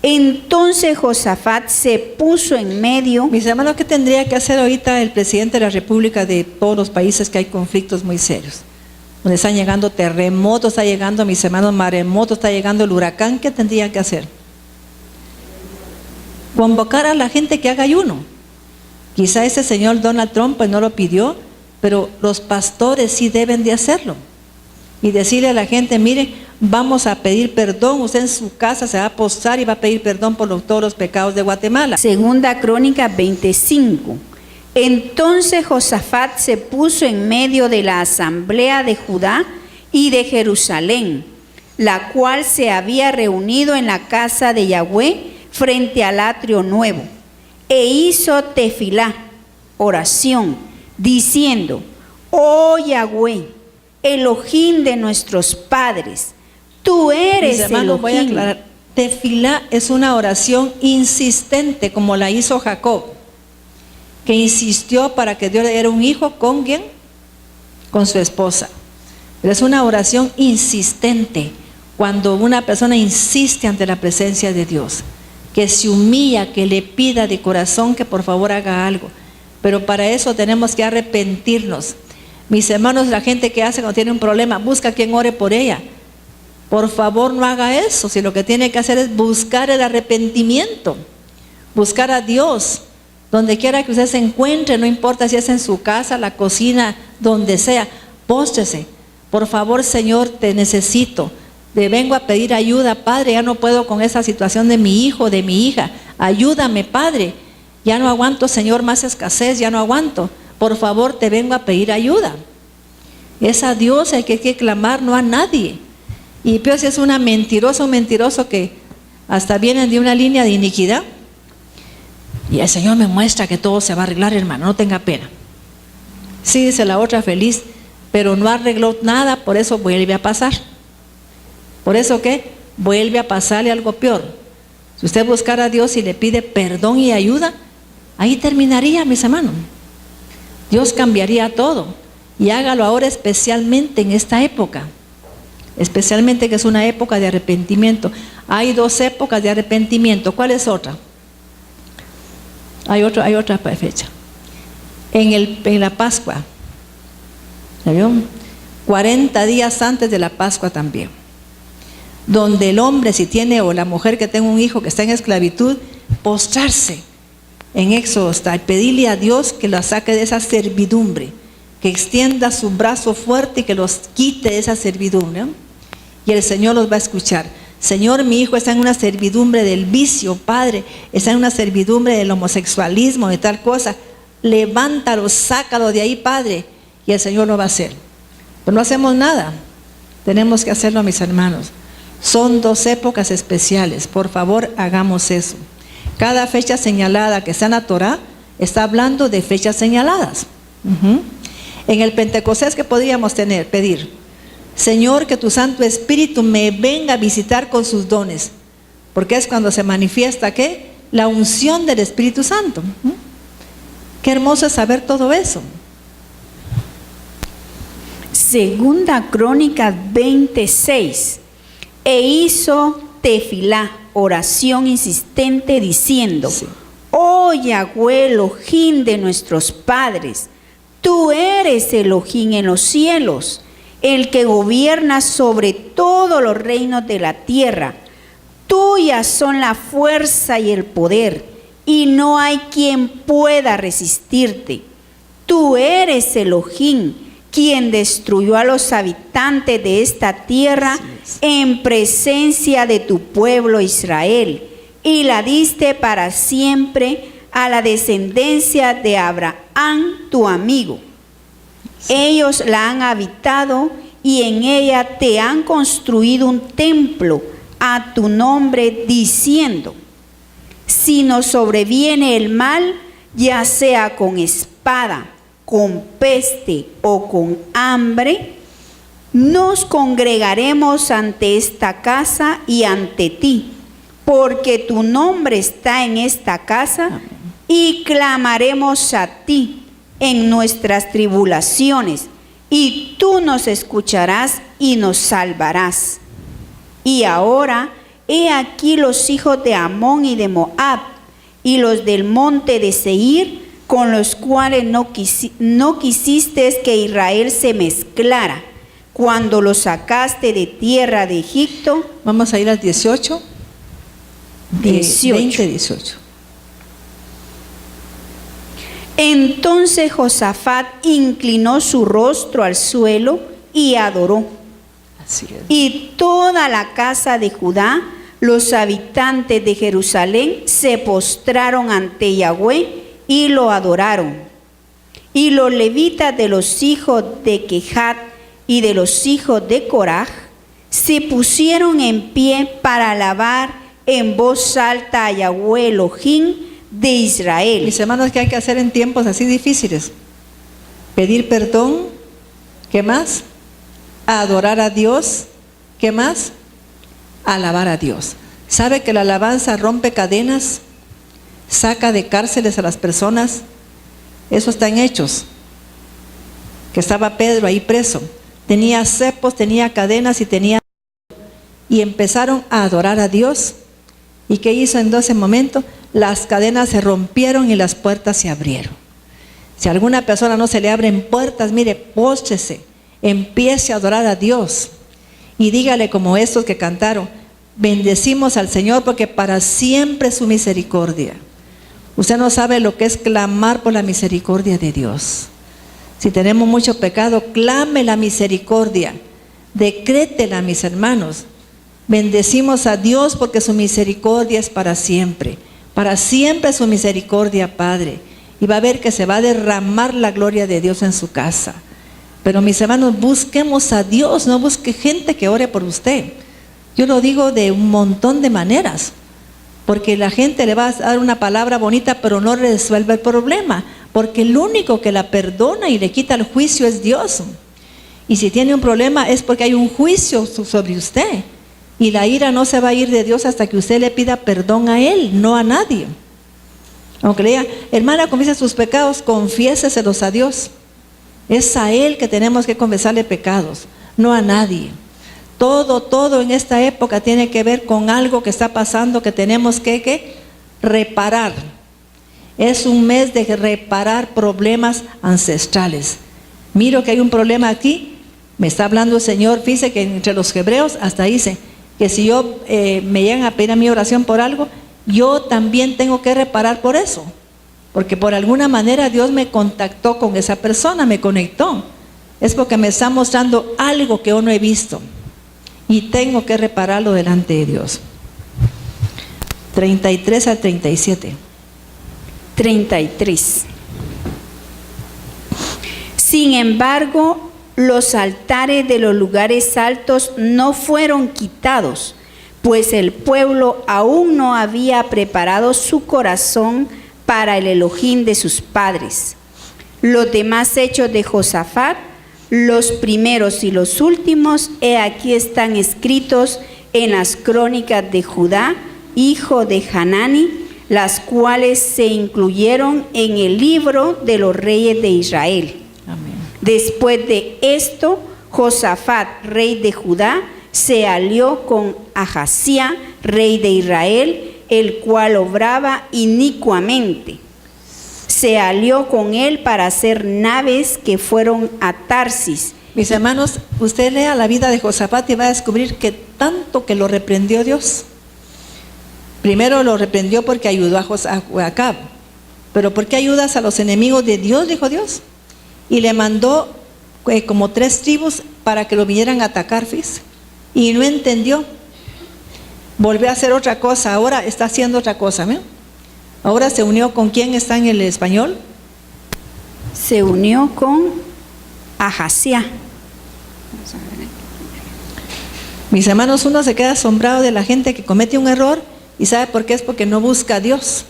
Entonces Josafat se puso en medio. Mis hermanos, ¿qué tendría que hacer ahorita el presidente de la República de todos los países que hay conflictos muy serios? Donde están llegando terremotos, está llegando, mis hermanos, maremotos, está llegando el huracán. ¿Qué tendría que hacer? Convocar a la gente que haga ayuno. Quizá ese señor Donald Trump pues no lo pidió, pero los pastores sí deben de hacerlo. Y decirle a la gente: mire, vamos a pedir perdón, usted en su casa se va a postrar y va a pedir perdón por todos los pecados de Guatemala. Segunda Crónica 25. Entonces Josafat se puso en medio de la asamblea de Judá y de Jerusalén, la cual se había reunido en la casa de Yahweh frente al atrio nuevo, e hizo tefilá, oración, diciendo: oh Yahweh, Elohim de nuestros padres, tú eres Mis hermanos, Elohim. voy a aclarar. Tefilá es una oración insistente, como la hizo Jacob, que insistió para que Dios le diera un hijo. ¿Con quién? Con su esposa. Pero es una oración insistente, cuando una persona insiste ante la presencia de Dios, que se humilla, que le pida de corazón que por favor haga algo. Pero para eso tenemos que arrepentirnos. Mis hermanos, la gente que hace cuando tiene un problema, busca a quien ore por ella. Por favor, no haga eso. Si lo que tiene que hacer es buscar el arrepentimiento, buscar a Dios, donde quiera que usted se encuentre, no importa si es en su casa, la cocina, donde sea, póstrese. Por favor, Señor, te necesito. Te vengo a pedir ayuda, Padre, ya no puedo con esa situación de mi hijo, de mi hija. Ayúdame, Padre. Ya no aguanto, Señor, más escasez, ya no aguanto. Por favor, te vengo a pedir ayuda. Es a Dios el que hay que clamar, no a nadie. Y peor si es una mentirosa, un mentiroso que hasta vienen de una línea de iniquidad. Y el Señor me muestra que todo se va a arreglar, hermano, no tenga pena. Sí, dice la otra feliz, pero no arregló nada, por eso vuelve a pasar. Por eso que vuelve a pasarle algo peor. Si usted buscara a Dios y le pide perdón y ayuda, ahí terminaría, mis hermanos. Dios cambiaría todo. Y hágalo ahora, especialmente en esta época. Especialmente que es una época de arrepentimiento. Hay dos épocas de arrepentimiento. ¿Cuál es otra? Hay otra fecha. En la Pascua. ¿Vio? 40 días antes de la Pascua también. Donde el hombre, si tiene, o la mujer que tenga un hijo que está en esclavitud, postrarse. En Éxodo está, pedirle a Dios que lo saque de esa servidumbre, que extienda su brazo fuerte y que los quite de esa servidumbre. Y el Señor los va a escuchar. Señor, mi hijo está en una servidumbre del vicio, Padre, está en una servidumbre del homosexualismo, de tal cosa. Levántalo, sácalo de ahí, Padre. Y el Señor lo va a hacer. Pero no hacemos nada. Tenemos que hacerlo, mis hermanos. Son 2 épocas especiales. Por favor, hagamos eso. Cada fecha señalada que está en la Torah está hablando de fechas señaladas. En el Pentecostés, ¿qué podríamos pedir? Señor, que tu Santo Espíritu me venga a visitar con sus dones. Porque es cuando se manifiesta, ¿qué? La unción del Espíritu Santo. Qué hermoso es saber todo eso. Segunda Crónicas 26. E hizo Tefilá, oración insistente, diciendo: sí. Oh Yahweh, Elohim de nuestros padres, tú eres Elohim en los cielos, el que gobierna sobre todos los reinos de la tierra. Tuyas son la fuerza y el poder, y no hay quien pueda resistirte. Tú eres Elohim, quien destruyó a los habitantes de esta tierra en presencia de tu pueblo Israel, y la diste para siempre a la descendencia de Abraham, tu amigo. Ellos la han habitado y en ella te han construido un templo a tu nombre, diciendo: si nos sobreviene el mal, ya sea con espada, con peste o con hambre, nos congregaremos ante esta casa y ante ti, porque tu nombre está en esta casa, y clamaremos a ti en nuestras tribulaciones, y tú nos escucharás y nos salvarás. Y ahora, he aquí los hijos de Amón y de Moab, y los del monte de Seir, con los cuales no quisiste que Israel se mezclara, cuando los sacaste de tierra de Egipto. Vamos a ir al 18. 18. Entonces Josafat inclinó su rostro al suelo y adoró. Así es. Y toda la casa de Judá, los habitantes de Jerusalén, se postraron ante Yahweh y lo adoraron. Y los levitas de los hijos de Kehat y de los hijos de Coraj se pusieron en pie para alabar en voz alta a Yahweh Elohim de Israel. Mis hermanos, ¿qué hay que hacer en tiempos así difíciles? Pedir perdón. ¿Qué más? Adorar a Dios. ¿Qué más? Alabar a Dios. ¿Sabe que la alabanza rompe cadenas? Saca de cárceles a las personas. Eso está en Hechos, que estaba Pedro ahí preso, tenía cepos, tenía cadenas y empezaron a adorar a Dios. ¿Y qué hizo en ese momento? Las cadenas se rompieron y las puertas se abrieron. Si a alguna persona no se le abren puertas, mire, póstrese, empiece a adorar a Dios y dígale como estos que cantaron: bendecimos al Señor porque para siempre es su misericordia. Usted no sabe lo que es clamar por la misericordia de Dios. Si tenemos mucho pecado, clame la misericordia, decrétela, mis hermanos. Bendecimos a Dios porque su misericordia es para siempre su misericordia, Padre. Y va a ver que se va a derramar la gloria de Dios en su casa. Pero mis hermanos, busquemos a Dios, no busque gente que ore por usted. Yo lo digo de un montón de maneras. Porque la gente le va a dar una palabra bonita, pero no resuelve el problema. Porque el único que la perdona y le quita el juicio es Dios. Y si tiene un problema es porque hay un juicio sobre usted. Y la ira no se va a ir de Dios hasta que usted le pida perdón a Él, no a nadie. Aunque le diga: hermana, confiese sus pecados, confiéseselos a Dios. Es a Él que tenemos que confesarle pecados, no a nadie. Todo en esta época tiene que ver con algo que está pasando que tenemos que reparar. Es un mes de reparar problemas ancestrales. Miro que hay un problema aquí, me está hablando el Señor. Fíjese que entre los hebreos hasta dice que si yo me llegan a pedir a mi oración por algo, yo también tengo que reparar por eso, porque por alguna manera Dios me contactó con esa persona, me conectó. Es porque me está mostrando algo que yo no he visto y tengo que repararlo delante de Dios. 33 al 37. 33. Sin embargo, los altares de los lugares altos no fueron quitados, pues el pueblo aún no había preparado su corazón para el Elohim de sus padres. Los demás hechos de Josafat, los primeros y los últimos, aquí están escritos en las crónicas de Judá, hijo de Hanani, las cuales se incluyeron en el libro de los reyes de Israel. Amén. Después de esto, Josafat, rey de Judá, se alió con Ahazía, rey de Israel, el cual obraba inicuamente. Se alió con él para hacer naves que fueron a Tarsis. Mis hermanos, usted lea la vida de Josafat y va a descubrir que tanto que lo reprendió Dios. Primero lo reprendió porque ayudó a Acab. Pero ¿por qué ayudas a los enemigos de Dios?, dijo Dios. Y le mandó como 3 tribus para que lo vinieran a atacar, fíjese. Y no entendió. Volvió a hacer otra cosa, ahora está haciendo otra cosa, ¿no? Ahora se unió con ¿quién está en el español? Se unió con Ahazía. Mis hermanos, uno se queda asombrado de la gente que comete un error. ¿Y sabe por qué? Es porque no busca a Dios.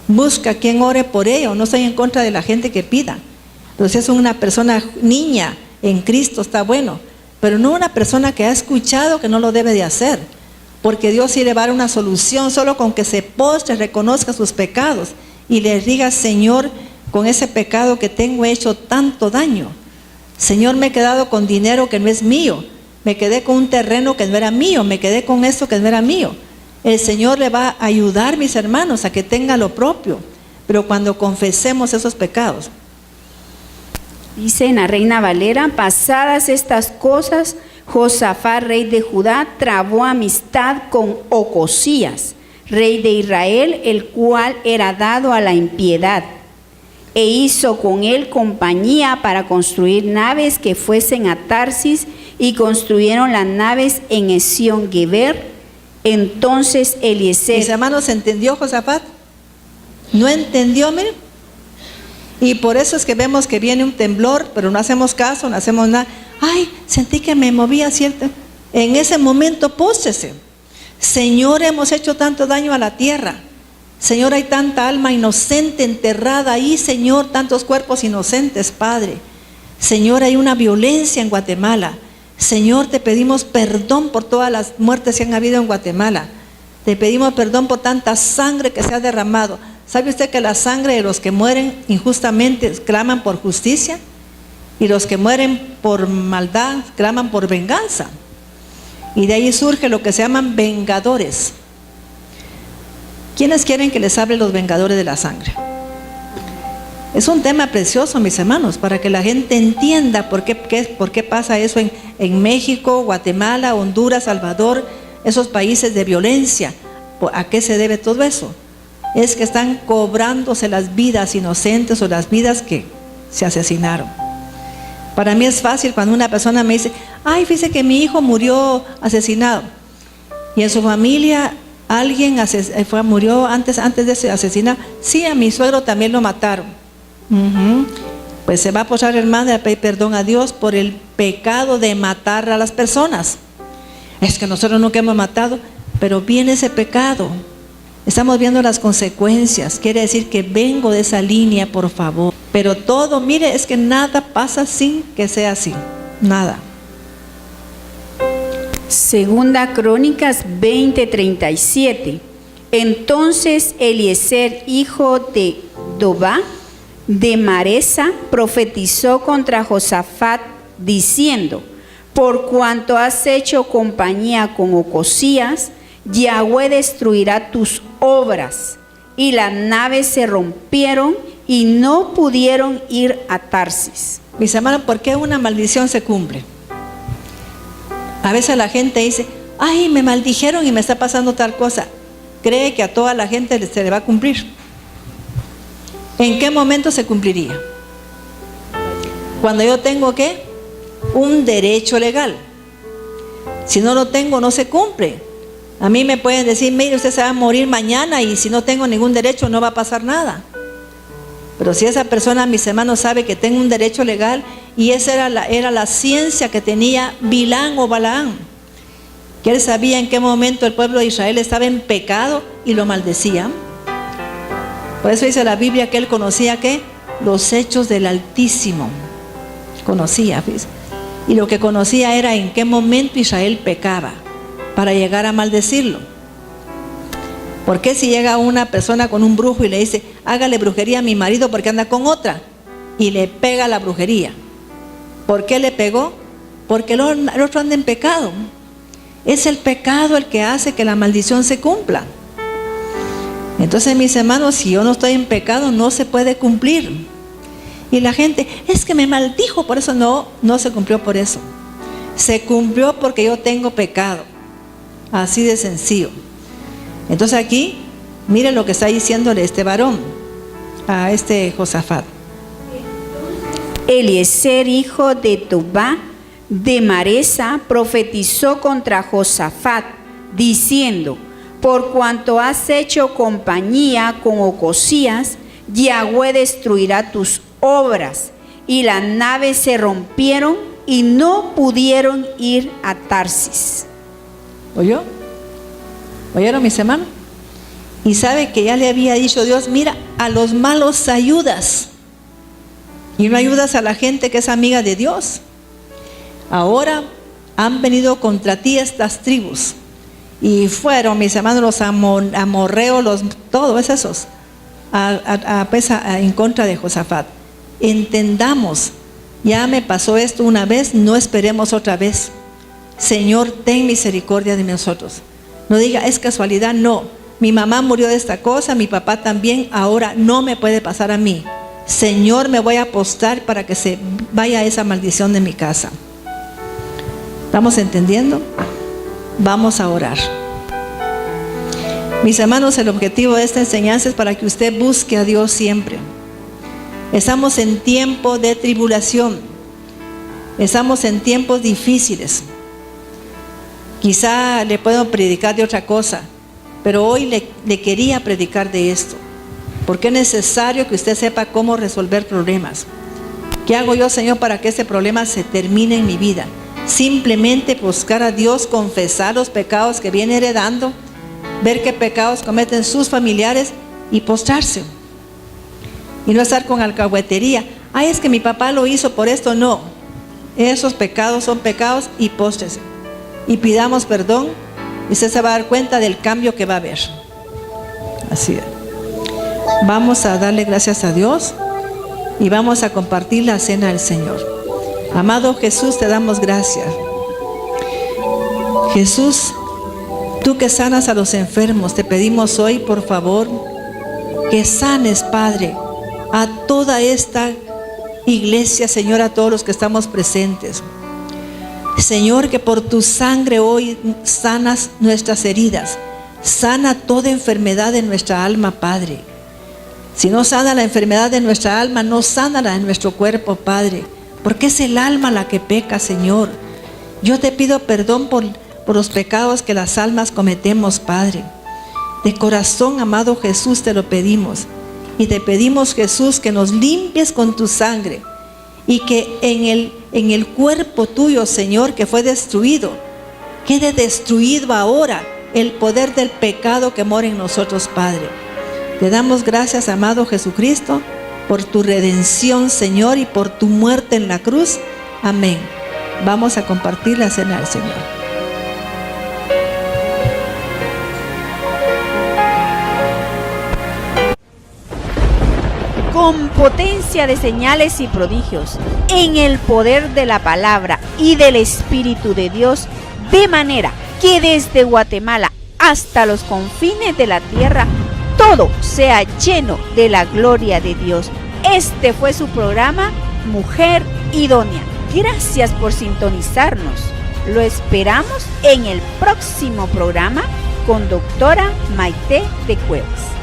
Busca a quien ore por ello. No estoy en contra de la gente que pida. Entonces es una persona niña en Cristo, está bueno. Pero no una persona que ha escuchado que no lo debe de hacer. Porque Dios sí le va a dar una solución solo con que se postre, reconozca sus pecados y le diga: Señor, con ese pecado que tengo he hecho tanto daño. Señor, me he quedado con dinero que no es mío. Me quedé con un terreno que no era mío. Me quedé con esto que no era mío. El Señor le va a ayudar, mis hermanos, a que tenga lo propio, pero cuando confesemos esos pecados. Dice en la Reina Valera: pasadas estas cosas, Josafat, rey de Judá, trabó amistad con Ocosías, rey de Israel, el cual era dado a la impiedad, e hizo con él compañía para construir naves que fuesen a Tarsis, y construyeron las naves en Esión-Geber. Entonces Eliezer... Mis hermanos, ¿entendió Josafat? ¿No entendió? Miren. Y por eso es que vemos que viene un temblor, pero no hacemos caso, no hacemos nada. Ay, sentí que me movía, ¿cierto? En ese momento póstrese. Señor, hemos hecho tanto daño a la tierra. Señor, hay tanta alma inocente enterrada ahí, Señor, tantos cuerpos inocentes, Padre. Señor, hay una violencia en Guatemala. Señor, te pedimos perdón por todas las muertes que han habido en Guatemala. Te pedimos perdón por tanta sangre que se ha derramado. ¿Sabe usted que la sangre de los que mueren injustamente claman por justicia? Y los que mueren por maldad claman por venganza. Y de ahí surge lo que se llaman vengadores. ¿Quiénes quieren que les hable los vengadores de la sangre? Es un tema precioso, mis hermanos, para que la gente entienda por qué pasa eso en México, Guatemala, Honduras, Salvador, esos países de violencia. ¿A qué se debe todo eso? Es que están cobrándose las vidas inocentes o las vidas que se asesinaron. Para mí es fácil cuando una persona me dice: ay, fíjese que mi hijo murió asesinado. Y en su familia alguien murió antes de ese asesinato. Sí, a mi suegro también lo mataron. Pues se va a posar, hermana, a pedir perdón a Dios por el pecado de matar a las personas. Es que nosotros nunca hemos matado, pero viene ese pecado. Estamos viendo las consecuencias. Quiere decir que vengo de esa línea, por favor. Pero todo, mire, es que nada pasa sin que sea así. Nada. Segunda Crónicas 20:37. Entonces Eliezer, hijo de Dobá, de Maresa, profetizó contra Josafat, diciendo: por cuanto has hecho compañía con Ocosías, Yahweh destruirá tus obras y las naves se rompieron y no pudieron ir a Tarsis. Mis hermanos, ¿por qué una maldición se cumple? A veces la gente dice, ay, me maldijeron y me está pasando tal cosa. Cree que a toda la gente se le va a cumplir. ¿En qué momento se cumpliría? Cuando yo tengo, ¿qué? Un derecho legal. Si no lo tengo, no se cumple. A mí me pueden decir, mire, usted se va a morir mañana y si no tengo ningún derecho no va a pasar nada. Pero si esa persona, mis hermanos, sabe que tengo un derecho legal, y esa era la ciencia que tenía Bilán o Balaán, que él sabía en qué momento el pueblo de Israel estaba en pecado y lo maldecían. Por eso dice la Biblia que él conocía, ¿qué? Los hechos del Altísimo. Conocía, ¿ves? Y lo que conocía era en qué momento Israel pecaba para llegar a maldecirlo. ¿Por qué si llega una persona con un brujo y le dice, hágale brujería a mi marido porque anda con otra? Y le pega la brujería. ¿Por qué le pegó? Porque el otro anda en pecado. Es el pecado el que hace que la maldición se cumpla. Entonces, mis hermanos, si yo no estoy en pecado, no se puede cumplir. Y la gente, es que me maldijo, por eso no se cumplió por eso. Se cumplió porque yo tengo pecado. Así de sencillo. Entonces aquí, miren lo que está diciéndole este varón a este Josafat. Eliezer, hijo de Tobá, de Maresa, profetizó contra Josafat, diciendo, por cuanto has hecho compañía con Ocosías, Yahweh destruirá tus obras. Y las naves se rompieron y no pudieron ir a Tarsis. ¿Oyó? ¿Oyeron, mis hermanos? Y sabe que ya le había dicho Dios, mira, a los malos ayudas y no ayudas a la gente que es amiga de Dios. Ahora han venido contra ti estas tribus y fueron, mis hermanos, los amorreos, todos esos en contra de Josafat. Entendamos, ya me pasó esto una vez, no esperemos otra vez. Señor, ten misericordia de nosotros. No diga, es casualidad, no. Mi mamá murió de esta cosa, mi papá también, ahora no me puede pasar a mí. Señor, me voy a apostar para que se vaya esa maldición de mi casa. ¿Estamos entendiendo? Vamos a orar. Mis hermanos, el objetivo de esta enseñanza es para que usted busque a Dios siempre. Estamos en tiempo de tribulación. Estamos en tiempos difíciles. Quizá le puedo predicar de otra cosa, pero hoy le quería predicar de esto, porque es necesario que usted sepa cómo resolver problemas. ¿Qué hago yo, Señor, para que este problema se termine en mi vida? Simplemente buscar a Dios, confesar los pecados que viene heredando, ver qué pecados cometen sus familiares y postrarse. Y no estar con alcahuetería. Ay, es que mi papá lo hizo por esto. No, esos pecados son pecados y póstrese. Y pidamos perdón y usted se va a dar cuenta del cambio que va a haber. Así es. Vamos a darle gracias a Dios y vamos a compartir la cena del Señor. Amado Jesús, te damos gracias. Jesús, tú que sanas a los enfermos, te pedimos hoy, por favor, que sanes, Padre, a toda esta iglesia, Señor, a todos los que estamos presentes. Señor, que por tu sangre hoy sanas nuestras heridas, sana toda enfermedad de nuestra alma, Padre. Si no sana la enfermedad de nuestra alma, no sana la de nuestro cuerpo, Padre, porque es el alma la que peca, Señor. Yo te pido perdón por los pecados que las almas cometemos, Padre. De corazón, amado Jesús, te lo pedimos. Y te pedimos, Jesús, que nos limpies con tu sangre y que en el cuerpo tuyo, Señor, que fue destruido, quede destruido ahora el poder del pecado que mora en nosotros, Padre. Te damos gracias, amado Jesucristo, por tu redención, Señor, y por tu muerte en la cruz. Amén. Vamos a compartir la cena del Señor. Con potencia de señales y prodigios, en el poder de la palabra y del Espíritu de Dios, de manera que desde Guatemala hasta los confines de la tierra todo sea lleno de la gloria de Dios. Este fue su programa Mujer Idónea. Gracias por sintonizarnos. Lo esperamos en el próximo programa con doctora Maite de Cuevas.